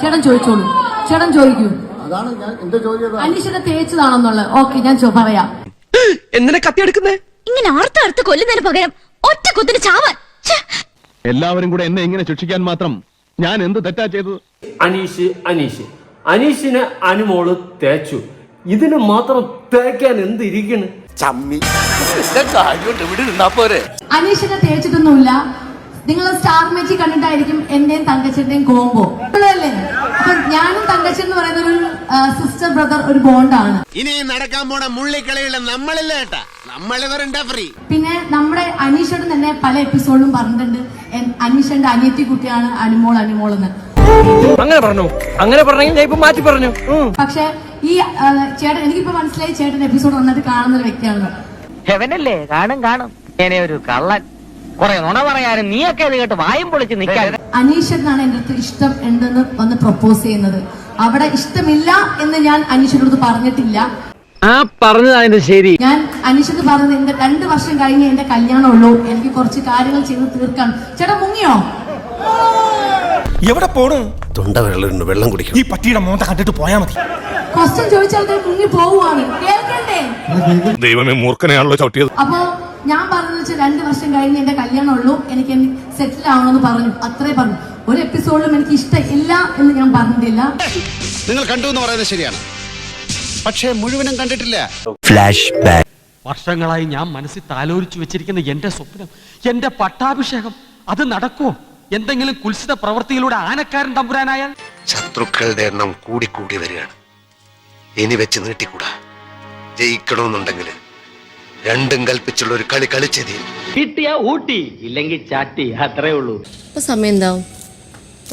ചേട്ടൻ ചോദിച്ചോളൂ, ചേട്ടൻ ചോദിക്കൂ. അതാണ് ഞാൻ എന്റെ ചോദ്യം. അനീഷിനെ തേച്ചതാണെന്നുള്ളത് ഓക്കെ, ഞാൻ പറയാം. എന്തിനാ കത്തിയെടുക്കുന്നേ? ഇങ്ങനെ അർത്ഥ കൊല്ലുന്നതിന് പകരം ഒറ്റ കുത്തിന് ചാവാൻ. എല്ലാവരും കൂടെ എന്നെ ഇങ്ങനെ ശിക്ഷിക്കാൻ മാത്രം ഞാൻ എന്ത് തെറ്റാ ചെയ്തത്? അനീഷിനെ അനുമോള് തേച്ചു. ഇതിന് മാത്രം തേക്കാൻ എന്തിരിക്കണ്? അനീഷിനെ തേച്ചിട്ടൊന്നുമില്ല. നിങ്ങൾ സ്റ്റാർ മാജിക് കണ്ടിട്ടായിരിക്കും എന്റെയും തങ്കച്ചന്റെയും കോംബോ അല്ലേ? അപ്പൊ ഞാനും തങ്കച്ചൻ എന്ന് പറയുന്ന ഒരു സിസ്റ്റർ ബ്രദർ ഒരു ബോണ്ടാണ്. ഇനി നടക്കാൻ പോണ മുള്ളിക്കളിയുള്ള നമ്മളില്ലേ ഏട്ടാ, നമ്മളിവരുണ്ടാ ഫ്രീ. പിന്നെ നമ്മുടെ അനീഷേട്ടൻ തന്നെ പല എപ്പിസോഡിലും പറഞ്ഞിട്ടുണ്ട് അനീഷന്റെ അനിയത്തി കുട്ടിയാണ് അനുമോൾ എന്ന്. അങ്ങനെ പറഞ്ഞെങ്കിൽ ഞാൻ ഇപ്പൊ മാറ്റി പറഞ്ഞു. പക്ഷെ ഈ ചേട്ടൻ, എനിക്കിപ്പോ മനസ്സിലായി ചേട്ടൻ എപ്പിസോഡ് വന്നിട്ട് കാണുന്ന ഒരു വ്യക്തിയാണ്. ഹെവനല്ലേ? കാണും ഇങ്ങനെ ഒരു കള്ളൻ കുറെ നുണ പറയാനും നീയൊക്കെ അത് കേട്ട് വായും പൊളിച്ച് നിൽക്കാൻ. അനീഷനാണ് എന്റെ അടുത്ത് ഇഷ്ടം ഉണ്ടെന്ന് വന്ന് പ്രപ്പോസ് ചെയ്യുന്നത്. അവിടെ ഇഷ്ടമില്ല എന്ന് ഞാൻ അനീഷനോട് പറഞ്ഞിട്ടില്ല. പറഞ്ഞത് ശരി. ഞാൻ അനീഷത്ത് പറഞ്ഞത് എന്റെ 2 വർഷം കഴിഞ്ഞ് എന്റെ കല്യാണം ഉള്ളൂ, എനിക്ക് കുറച്ച് കാര്യങ്ങൾ ചെയ്ത് തീർക്കാൻ. ചേട്ടാ മുങ്ങിയോ? എവിടെ പോണു? തൊണ്ട വെള്ളം കുടിക്കണം. ഈ പട്ടിയുടെ മോന്ത കണ്ടിട്ട് പോയാ മതി. ക്വസ്റ്റ്യൻ ചോദിച്ചാൽ മുങ്ങി പോവുകയാണ്, കേൾക്കണ്ടേ? ദൈവമേ, മൂർഖനെയാണല്ലോ ചവിട്ടിയത്. അപ്പൊ ഞാൻ പറഞ്ഞത് വെച്ചാൽ 2 വർഷം കഴിഞ്ഞ് എന്റെ കല്യാണം ഉള്ളൂ, എനിക്ക് സെറ്റിൽ ആവണമെന്ന് പറഞ്ഞു. അത്രേ പറഞ്ഞു. ഒരു എപ്പിസോഡിലും എനിക്ക് ഇഷ്ടമില്ല എന്ന് ഞാൻ പറഞ്ഞിട്ടില്ല. നിങ്ങൾ കണ്ടു എന്ന് പറയുന്നത് ശരിയാണ്, പക്ഷേ മുഴുവനും കണ്ടിട്ടില്ല. Flash back. വർഷങ്ങളായി ഞാൻ മനസ്സിൽ താലോലിച്ചു വെച്ചിരിക്കുന്ന എന്റെ സ്വപ്നം, എന്റെ പട്ടാഭിഷേകം, അത് നടക്കുമോ? എന്തെങ്കിലും കുൽസിത പ്രവൃത്തിയിലൂടെ ആനക്കാരൻ തമ്പുരാനായാൽ? ശത്രുക്കളുടെ എണ്ണം കൂടി വരികയാണ്. ഇനി വെച്ച് നീട്ടിക്കൂടാ. ജയിക്കണമെന്നുണ്ടെങ്കിൽ രണ്ടും കൽപ്പിച്ചുള്ള ഒരു കളി കളിച്ചത്. കിട്ടിയാ ഊട്ടി, ഇല്ലെങ്കിൽ ചാട്ടി, അത്രേ ഉള്ളൂ. ഇപ്പൊ സമയം എന്താവും?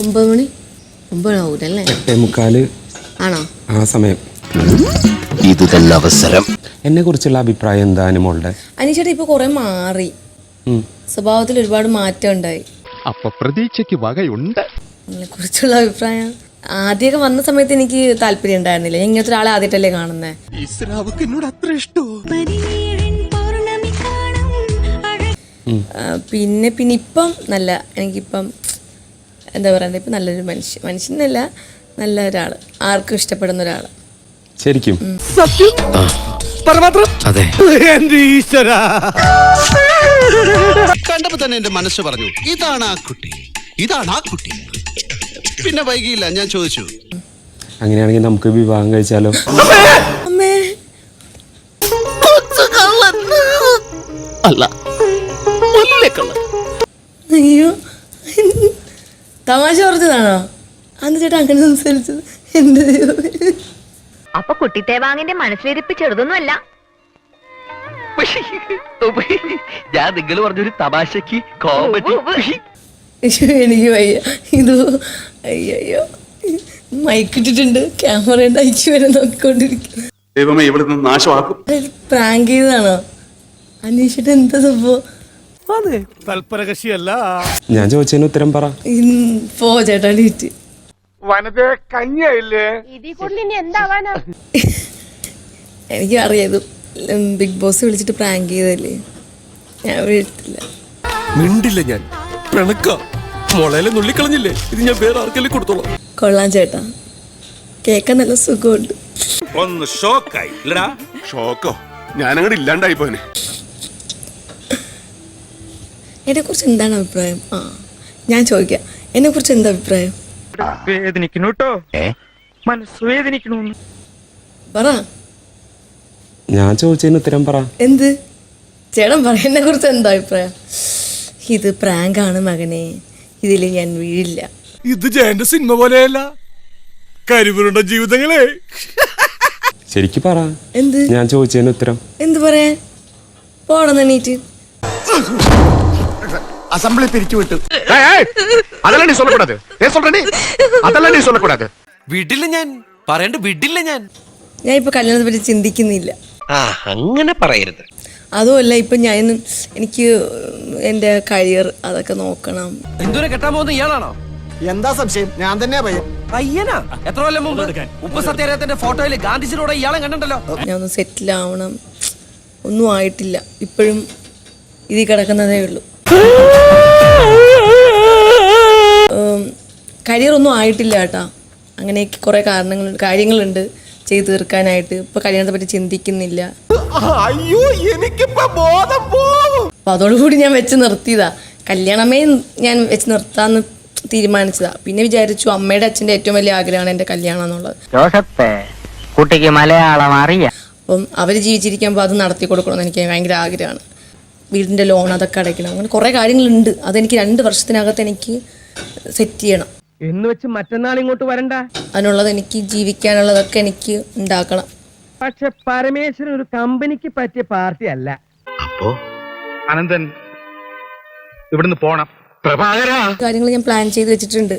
9 മണി 9 ആവൂലല്ലേ? 8:45 ആണോ? ആ സമയം. ഇത് തന്നെ അവസരം. എന്നെ കുറിച്ചുള്ള അഭിപ്രായം എന്താ അനുമോളുടെ? അനീഷേട്ടാ ഇപ്പൊ കുറെ മാറി, സ്വഭാവത്തിൽ ഒരുപാട് മാറ്റം ഉണ്ടായി. അപ്പൊ പ്രതീക്ഷയ്ക്ക് വകയുണ്ട്. അതിനെ കുറിച്ചുള്ള അഭിപ്രായം, ആദ്യമൊക്കെ വന്ന സമയത്ത് എനിക്ക് താല്പര്യം ഉണ്ടായിരുന്നില്ല. ഞാൻ ഇങ്ങനത്തെ ഒരാളെ ആദ്യമായിട്ടല്ലേ കാണുന്നേ. പിന്നെ ഇപ്പം നല്ല, എനിക്കിപ്പം എന്താ പറയുക, ഇപ്പം നല്ലൊരു മനുഷ്യനല്ല, നല്ല ഒരാള്, ആർക്കും ഇഷ്ടപ്പെടുന്ന ഒരാള്. ശരിക്കും? അതെ. കണ്ടപ്പോ തന്നെ എന്റെ മനസ്സ് പറഞ്ഞു, ഇതാണ് ആ കുട്ടി. പിന്നെ വൈകിയില്ല, ഞാൻ ചോദിച്ചു. അങ്ങനെയാണെങ്കിൽ നമുക്ക് വിവാഹം കഴിച്ചാലോ? അമ്മേ, അല്ല, അയ്യോ, തമാശ പറഞ്ഞതാണോ? അന്ന് ചേട്ടാ അങ്ങനെ സംസാരിച്ചത്? എന്റെ അപ്പൊ കുട്ടിത്തേവാങ്ങിന്റെ മനസ്സിലിരിപ്പ് ചെറുതൊന്നുമല്ല. ഞാൻ നിങ്ങൾ പറഞ്ഞൊരു തമാശക്ക് കോമഡി. എനിക്ക് വയ്യ ഇത്. അയ്യോ, മൈക്കിട്ടിട്ടുണ്ട്, ക്യാമറ ഉണ്ട്, അയച്ചു വരെ നോക്കിക്കൊണ്ടിരിക്കുന്നു. ദൈവമേ, ഇവിടെ നിന്ന് നാശമാക്കും. പ്രാങ്ക് ചെയ്താണോ? അന്വേഷിച്ചിട്ട് എന്താ സംഭവം? തൽപരകശിയല്ല. ഞാൻ ചോദിച്ചതിന് ഉത്തരം പറ. പോ ചേട്ടാ, ഡീറ്റ്. എനിക്ക് അറിയാം, ബിഗ് ബോസ് വിളിച്ചിട്ട് പ്രാങ്ക് ചെയ്തല്ലേ, ഞാൻ വിളിച്ചിട്ടില്ല. മിണ്ടില്ല ഞാൻ, പിണക്ക മുളയിലെ നുള്ളിക്കളഞ്ഞില്ലേ, ഇത് ഞാൻ വേറെ ആർക്കെല്ലാം കൊടുത്തോളാം. കൊള്ളാം ചേട്ടാ, കേൾക്കാൻ നല്ല സുഖമുണ്ട്. ഒന്ന് ഷോക്കായി. ഷോക്കോ? ഞാനങ്ങോട്ട് ഇല്ലാണ്ടായി പോനെ. എന്നെ കുറിച്ച് എന്താണ് അഭിപ്രായം? ഞാൻ ചോദിക്കാം, എന്നെ കുറിച്ച് എന്താ അഭിപ്രായം? വേദനിക്കണു കേട്ടോ, മനസ്സ് വേദനിക്കണു. പറ. ഞാൻ ചോദിച്ചതിന് ഉത്തരം പറ. എന്ത്? ചേട്ടൻ പറ, എന്നെ കുറിച്ച് എന്താ അഭിപ്രായം? ഇത് പ്രാങ്കാണ് മകനെ, ഇതിൽ ഞാൻ വീഴില്ല. ഇത് ജയന്റെ സിനിമ പോലെയല്ല, കരിവുരുണ്ട ജീവിതങ്ങളെ. ശരിക്കും പറ. എന്ത്? ഞാൻ ചോദിച്ചതിന് ഉത്തരം. എന്ത് പറയാൻ? പോണെന്ന് എണീറ്റ്. അസംബ്ലി പിരിച്ചുവിട്ടു. വിടില്ല ഞാൻ, പറയണ്ട, വിടില്ല ഞാൻ. ഞാൻ ഇപ്പൊ കല്യാണത്തെ പറ്റി ചിന്തിക്കുന്നില്ല. അങ്ങനെ പറയരുത്. അതുമല്ല, ഇപ്പൊ എനിക്ക് എന്റെ കരിയർ അതൊക്കെ നോക്കണം. എന്തോരെ കെട്ടാൻ പോകുന്ന ഇയാളാണോ? എന്താ സംശയം? ഞാൻ തന്നെയാ പയ്യൻ. പയ്യനാ? എത്ര കൊല്ലം മുമ്പ് ഉപ്പ് സത്യാഗ്രഹത്തിന്റെ ഫോട്ടോയിൽ ഗാന്ധിജിയുടെ ഇയാളെ കണ്ടിട്ടല്ലോ. ഞാൻ ഒന്ന് സെറ്റിൽ ആവണം. ഒന്നും ആയിട്ടില്ല, ഇപ്പോഴും ഇതിൽ കിടക്കുന്നതേ ഉള്ളൂ. കരിയറൊന്നും ആയിട്ടില്ല കേട്ടാ. അങ്ങനെയൊക്കെ കുറേ കാര്യങ്ങളുണ്ട് ചെയ്തു തീർക്കാനായിട്ട്. ഇപ്പോൾ കല്യാണത്തെ പറ്റി ചിന്തിക്കുന്നില്ല. അപ്പോൾ അതോടുകൂടി ഞാൻ വെച്ച് നിർത്തിയതാ. കല്യാണമേ ഞാൻ വെച്ച് നിർത്താമെന്ന് തീരുമാനിച്ചതാ. പിന്നെ വിചാരിച്ചു അമ്മയുടെ അച്ഛൻ്റെ ഏറ്റവും വലിയ ആഗ്രഹമാണ് എൻ്റെ കല്യാണം എന്നുള്ളത്. കുട്ടിക്ക് മലയാളം അറിയാം. അപ്പം അവർ ജീവിച്ചിരിക്കുമ്പോൾ അത് നടത്തി കൊടുക്കണമെന്ന് എനിക്ക് ഭയങ്കര ആഗ്രഹമാണ്. വീടിൻ്റെ ലോൺ അതൊക്കെ അടയ്ക്കണം. അങ്ങനെ കുറേ കാര്യങ്ങളുണ്ട്. അതെനിക്ക് 2 വർഷത്തിനകത്ത് എനിക്ക് സെറ്റ് ചെയ്യണം. എന്ന് വെച്ച് മറ്റന്നാൾ ഇങ്ങോട്ട് വരണ്ട. അതിനുള്ളത് എനിക്ക് ജീവിക്കാനുള്ളതൊക്കെ എനിക്ക് ഉണ്ടാക്കണം. പക്ഷെ പരമേശ്വരൻ ഒരു കമ്പനിക്ക് പറ്റിയ പാർട്ടി അല്ല. അപ്പോ അനന്തൻ ഇവിടുന്ന് പോണം. കാര്യങ്ങൾ ഞാൻ പ്ലാൻ ചെയ്ത് വെച്ചിട്ടുണ്ട്.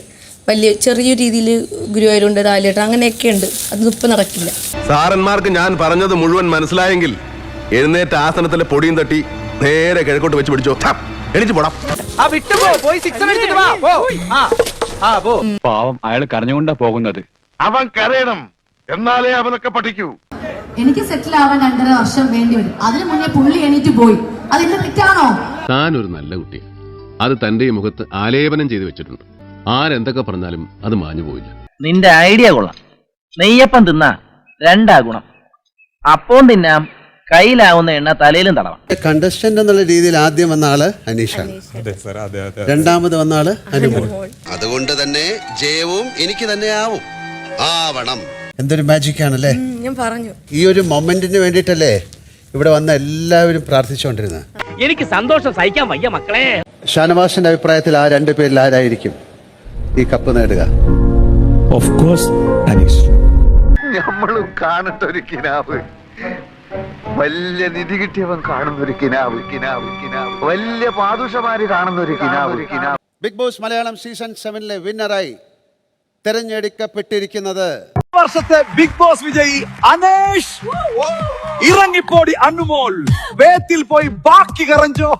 വലിയ ചെറിയ രീതിയിൽ ഗുരുവായൂരുണ്ട്, രാലേട്ടൻ അങ്ങനെയൊക്കെ ഉണ്ട്. അതൊന്നും ഇപ്പം നടക്കില്ല. സാറന്മാർക്ക് ഞാൻ പറഞ്ഞത് മുഴുവൻ മനസ്സിലായെങ്കിൽ എഴുന്നേറ്റ ആസനത്തിലെ പൊടിയും തട്ടി നേരെ കിഴക്കോട്ട് വെച്ച് പിടിച്ചോ. എണീറ്റ് പോടാം. പാവം അയാൾ കരഞ്ഞുകൊണ്ടാ പോകുന്നത്. അവൻ കരയണം, എന്നാലേ അവനൊക്കെ പഠിക്കൂ. എനിക്ക് സെറ്റിൽ ആവാൻ 2.5 വർഷം വേണ്ടി വരും. അതിനു മുന്നേ പുള്ളി എണീറ്റ് പോയി. അതെന്റെ തെറ്റാണോ? താനൊരു നല്ല കുട്ടി. അത് തന്റെ മുഖത്ത് ആലേപനം ചെയ്തു വെച്ചിട്ടുണ്ട്. ആരെന്തൊക്കെ പറഞ്ഞാലും അത് മാഞ്ഞു പോയില്ല. നിന്റെ ഐഡിയ കൊള്ളാം. നെയ്യപ്പം തിന്നാ 2 ഗുണം. അപ്പം തിന്നാം, കയ്യിലാവുന്ന എണ്ണ തലയിലും തടവാം. കണ്ടസ്റ്റന്റ് എന്നുള്ള രീതിയിൽ ആദ്യം വന്ന ആള് അനീഷാണ്, രണ്ടാമത് വന്ന ആള് അനുമോൾ. അതുകൊണ്ട് തന്നെ ജയവും എനിക്ക് തന്നെ ആവണം. എന്തൊരു മാജിക് ആണല്ലേ. ഞാൻ പറഞ്ഞു ഈ ഒരു മൊമെന്റിന് വേണ്ടിയിട്ടല്ലേ ഇവിടെ വന്ന എല്ലാവരും പ്രാർത്ഥിച്ചുകൊണ്ടിരുന്നത്. എനിക്ക് സന്തോഷം സഹിക്കാൻ വയ്യ മക്കളെ. ഷാനവാസിന്റെ അഭിപ്രായത്തിൽ ആ 2 പേരിൽ ആരായിരിക്കും ഈ കപ്പ് നേടുക? Of course Aneesh. നമ്മളും കാണട്ടൊരു കിനാവ്. വലിയ നിധി കിട്ടിയവൻ കാണുന്നൊരു കിനാവ്. വലിയ പാദുഷമാര് കാണുന്നൊരു കിനാവ്. ബിഗ് ബോസ് മലയാളം സീസൺ 7 വിന്നറായി തെരഞ്ഞെടുക്കപ്പെട്ടിരിക്കുന്നത് വർഷത്തെ ബിഗ് ബോസ് വിജയി അനേഷ്. ഇറങ്ങിപ്പോടി അനുമോൾ, വേത്തിൽ പോയി ബാക്കി കറഞ്ചോ.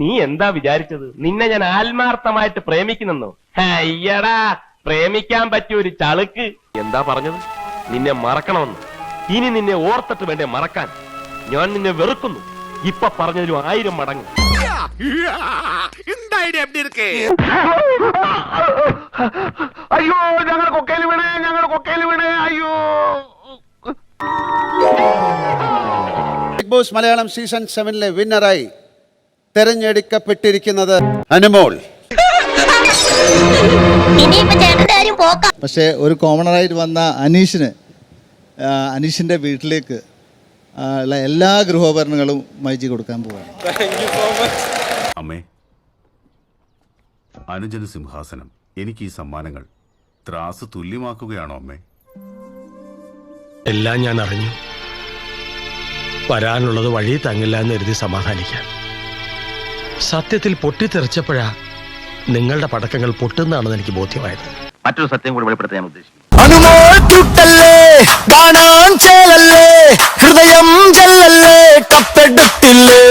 നീ എന്താ വിചാരിച്ചത്? നിന്നെ ഞാൻ ആത്മാർത്ഥമായിട്ട് പ്രേമിക്കുന്നെന്നോ? അയ്യടാ, പ്രേമിക്കാൻ പറ്റിയ ഒരു ചളുക്ക്. എന്താ പറഞ്ഞത്? നിന്നെ മറക്കണമെന്ന്. ഇനി നിന്നെ ഓർത്തിട്ട് വേണ്ടേ മറക്കാൻ. ഞാൻ നിന്നെ വെറുക്കുന്നു. ഇപ്പൊ പറഞ്ഞതിലും 1000 മടങ്ങ്. അയ്യോ, ഞങ്ങൾ കൊക്കയിൽ വീണേ. അയ്യോ. ബിഗ് ബോസ് മലയാളം സീസൺ 7 വിന്നറായി തെരഞ്ഞെടുക്കപ്പെട്ടിരിക്കുന്നത് അനുമോൾ. പക്ഷേ ഒരു കോമണറായിട്ട് വന്ന അനീഷിന്റെ വീട്ടിലേക്ക് ഉള്ള എല്ലാ ഗൃഹോപകരണങ്ങളും മൈജി കൊടുക്കാൻ പോവാണ്. അമ്മേ, അനുജന സിംഹാസനം എനിക്ക് ഈ സമ്മാനങ്ങൾ ത്രാസ് തുല്യമാക്കുകയാണോ അമ്മേ? എല്ലാം ഞാൻ അറിഞ്ഞു. വരാനുള്ളത് വഴി തങ്ങില്ല എന്ന് എഴുതി സമാധാനിക്കാൻ. സത്യത്തിൽ പൊട്ടിത്തെറിച്ചപ്പോഴാ നിങ്ങളുടെ പടക്കങ്ങൾ പൊട്ടുന്നതാണെന്ന് എനിക്ക് ബോധ്യമായത്. മറ്റൊരു സത്യം കൂടി വെളിപ്പെടുത്താൻ ഞാൻ ഉദ്ദേശിക്കുന്നു. അനുമോൾ ചുട്ടല്ലേ, കാണാൻ ചേലല്ലേ, ഹൃദയം ജല്ലല്ലേ, കപ്പെടുത്തില്ലേ.